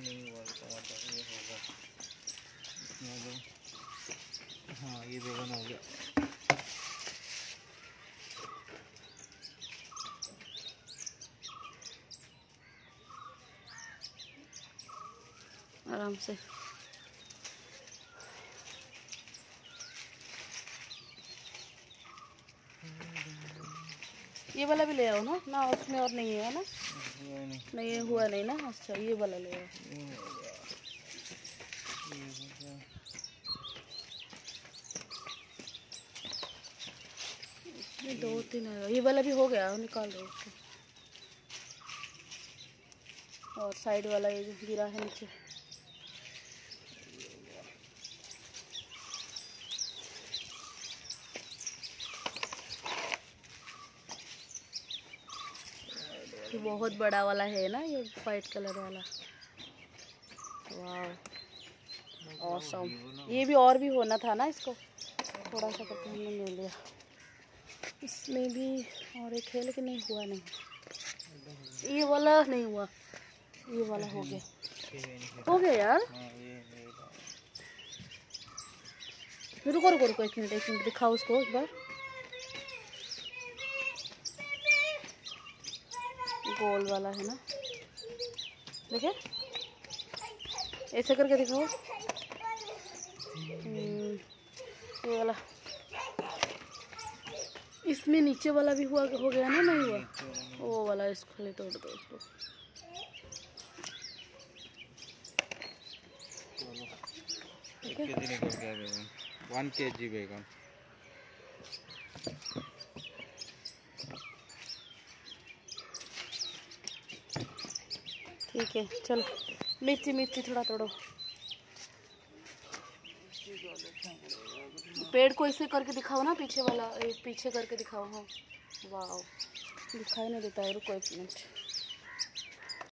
नहीं हुआ टमाटर, ये होगा इसमें। हाँ ये बैगन हो गया। आराम से ये वाला भी ले आओ ना। ना उसमें और नहीं है ना? नहीं हुआ नहीं ना। अच्छा ये वाला ले आओ। ये 2-3 है। ये वाला भी हो गया, निकाल दो उसको। और साइड वाला ये जो गिरा है नीचे, ये बहुत बड़ा वाला है ना, ये वाइट कलर वाला। वाह ऑसम। ये भी और भी होना था ना, इसको थोड़ा सा करके हमने ले लिया। इसमें भी और एक है लेकिन नहीं हुआ। नहीं ये वाला नहीं हुआ, ये वाला हो गया। हो गया यार। रुको रुको रुको, एक मिनट दिखाओ उसको एक बार। गोल वाला है ना, देखिए ऐसे करके दिखाओ। ये वाला, इसमें नीचे वाला भी हुआ हो गया ना? नहीं हुआ वो वाला, इसको खाली तोड़ दो उसको। कितने का क्या बैगन? 1 kg बैगन। ठीक है चलो। मिर्ची थोड़ा तोड़ो। पेड़ को ऐसे करके दिखाओ ना, पीछे वाला पीछे करके दिखाओ। हाँ वाह, दिखाई नहीं देता है। रुको एक मिनट।